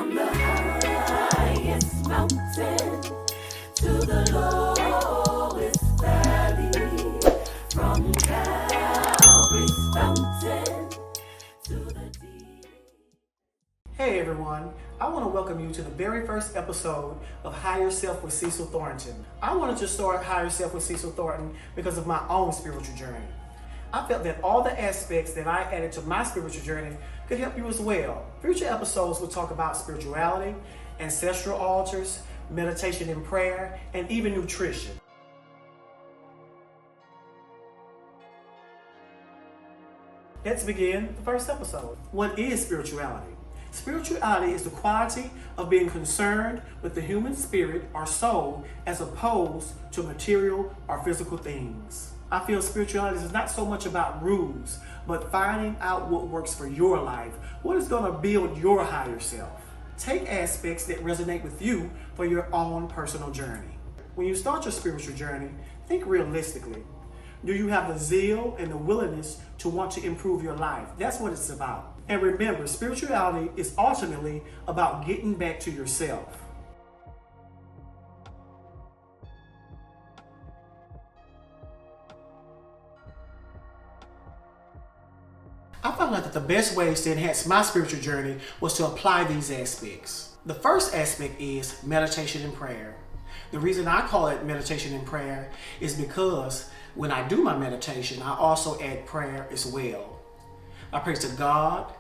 From the highest mountain to the lowest valley, from Calvary's fountain to the deep. Hey everyone, I want to welcome you to the very first episode of Higher Self with Cecil Thornton. I wanted to start Higher Self with Cecil Thornton because of my own spiritual journey. I felt that all the aspects that I added to my spiritual journey could help you as well. Future episodes will talk about spirituality, ancestral altars, meditation and prayer, and even nutrition. Let's begin the first episode. What is spirituality? Spirituality is the quality of being concerned with the human spirit or soul as opposed to material or physical things. I feel spirituality is not so much about rules, but finding out what works for your life, what is going to build your higher self. Take aspects that resonate with you for your own personal journey. When you start your spiritual journey, think realistically. Do you have the zeal and the willingness to want to improve your life? That's what it's about. And remember, spirituality is ultimately about getting back to yourself. I found out that the best ways to enhance my spiritual journey was to apply these aspects. The first aspect is meditation and prayer. The reason I call it meditation and prayer is because when I do my meditation, I also add prayer as well. I pray to God,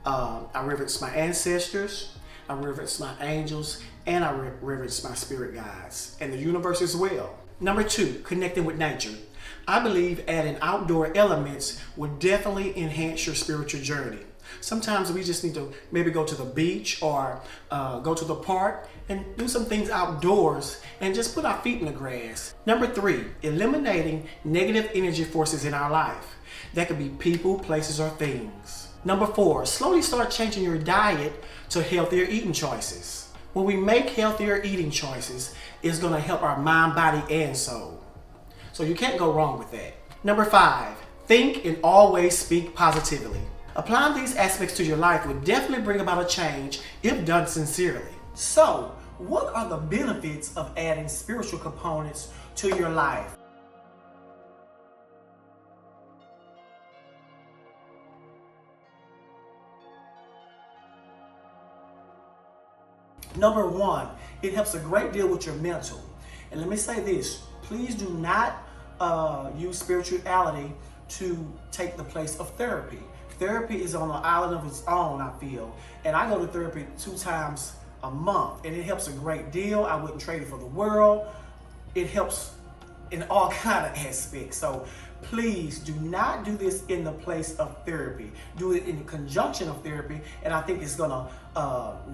I reverence my ancestors, I reverence my angels, and I reverence my spirit guides, and the universe as well. Number 2, connecting with nature. I believe adding outdoor elements will definitely enhance your spiritual journey. Sometimes we just need to maybe go to the beach or go to the park and do some things outdoors and just put our feet in the grass. Number 3, eliminating negative energy forces in our life. That could be people, places, or things. Number 4, slowly start changing your diet to healthier eating choices. When we make healthier eating choices, it's going to help our mind, body, and soul. So you can't go wrong with that. Number 5, think and always speak positively. Applying these aspects to your life will definitely bring about a change if done sincerely. So, what are the benefits of adding spiritual components to your life? Number 1, it helps a great deal with your mental. And let me say this, please do not use spirituality to take the place of therapy. Therapy is on an island of its own, I feel. And I go to therapy 2 times a month, and it helps a great deal. I wouldn't trade it for the world. It helps in all kind of aspects. So please do not do this in the place of therapy. Do it in conjunction of therapy, and I think it's gonna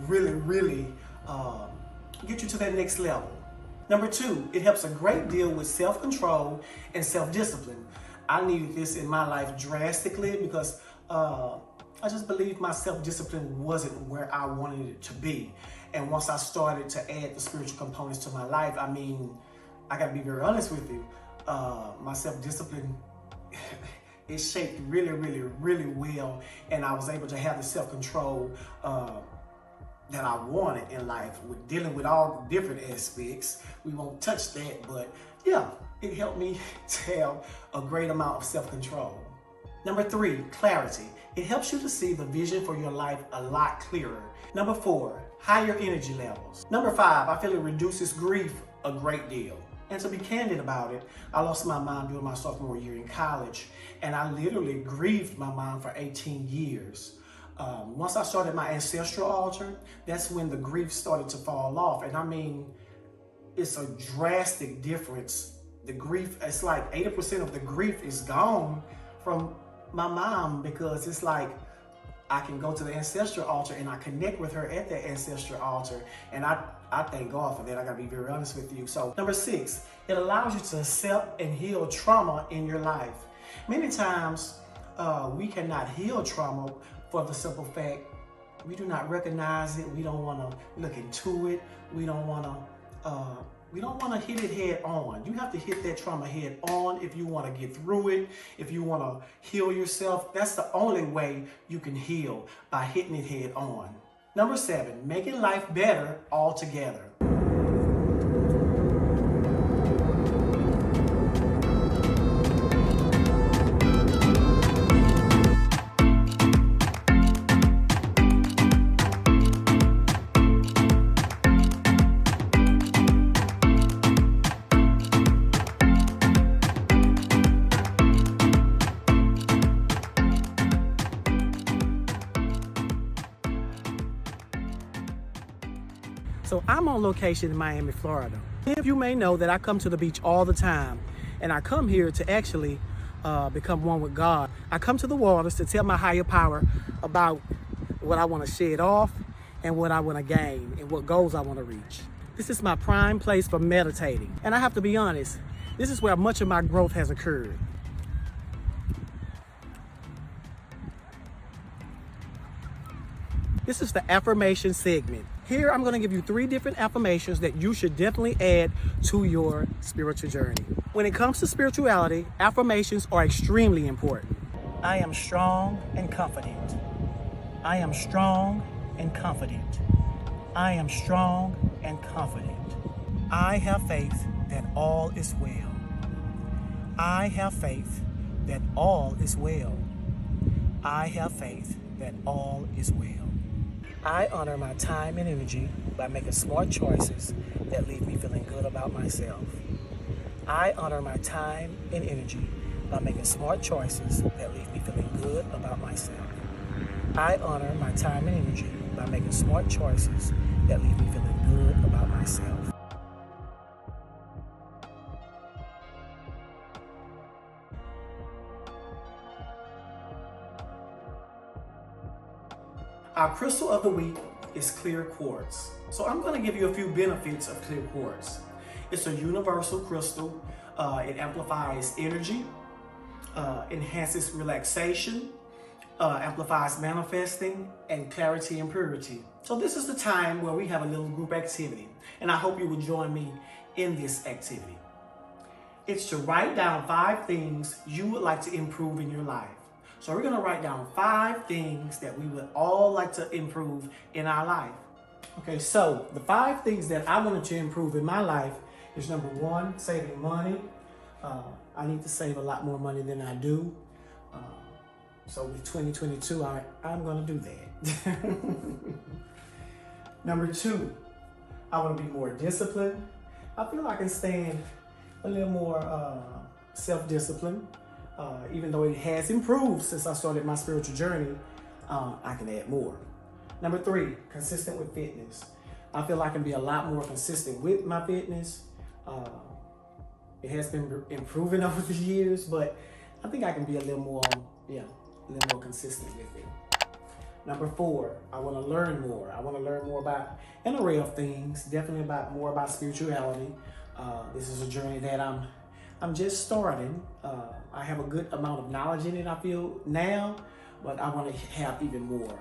really get you to that next level. Number 2, it helps a great deal with self-control and self-discipline. I needed this in my life drastically because I just believe my self-discipline wasn't where I wanted it to be. And once I started to add the spiritual components to my life, I mean, I gotta be very honest with you, my self-discipline is shaped really well, and I was able to have the self-control that I wanted in life with dealing with all the different aspects. We won't touch that, but yeah, it helped me to have a great amount of self-control. Number 3, clarity. It helps you to see the vision for your life a lot clearer. Number 4, higher energy levels. Number 5, I feel it reduces grief a great deal. And to be candid about it, I lost my mom during my sophomore year in college, and I literally grieved my mom for 18 years. Once I started my ancestral altar, that's when the grief started to fall off. And I mean, it's a drastic difference. The grief, it's like 80% of the grief is gone from my mom, because it's like I can go to the ancestral altar and I connect with her at the ancestral altar, and I thank God for that. I gotta be very honest with you. So number 6, it allows you to accept and heal trauma in your life. Many times we cannot heal trauma for the simple fact we do not recognize it. We don't want to look into it. We don't want to hit it head on. You have to hit that trauma head on if you want to get through it, if you want to heal yourself. That's the only way you can heal, by hitting it head on. Number 7, making life better altogether. So I'm on location in Miami, Florida. If you may know that I come to the beach all the time, and I come here to actually become one with God. I come to the waters to tell my higher power about what I want to shed off and what I want to gain and what goals I want to reach. This is my prime place for meditating. And I have to be honest, this is where much of my growth has occurred. This is the affirmation segment. Here I'm going to give you 3 different affirmations that you should definitely add to your spiritual journey. When it comes to spirituality, affirmations are extremely important. I am strong and confident. I am strong and confident. I am strong and confident. I have faith that all is well. I have faith that all is well. I have faith that all is well. I honor my time and energy by making smart choices that leave me feeling good about myself. I honor my time and energy by making smart choices that leave me feeling good about myself. I honor my time and energy by making smart choices that leave me feeling good about myself. Our crystal of the week is clear quartz. So I'm going to give you a few benefits of clear quartz. It's a universal crystal. It amplifies energy, enhances relaxation, amplifies manifesting, and clarity and purity. So this is the time where we have a little group activity, and I hope you will join me in this activity. It's to write down 5 things you would like to improve in your life. So we're going to write down 5 things that we would all like to improve in our life. Okay, so the 5 things that I wanted to improve in my life is number 1, saving money. I need to save a lot more money than I do. So with 2022, I'm going to do that. Number 2, I want to be more disciplined. I feel I can stand a little more self-discipline. Even though it has improved since I started my spiritual journey, I can add more. Number 3, consistent with fitness. I feel I can be a lot more consistent with my fitness. It has been improving over the years, but I think I can be a little more consistent with it. Number 4, I want to learn more. I want to learn more about an array of things, definitely more about spirituality. This is a journey that I'm just starting. I have a good amount of knowledge in it, I feel now, but I want to have even more.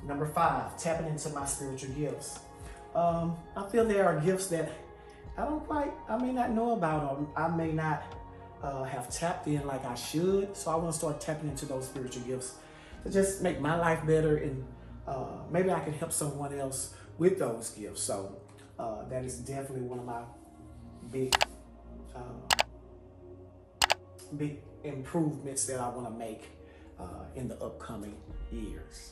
Number 5, tapping into my spiritual gifts. I feel there are gifts that I may not know about, or I may not have tapped in like I should. So I want to start tapping into those spiritual gifts to just make my life better, and maybe I can help someone else with those gifts. So that is definitely one of my big improvements that I want to make in the upcoming years.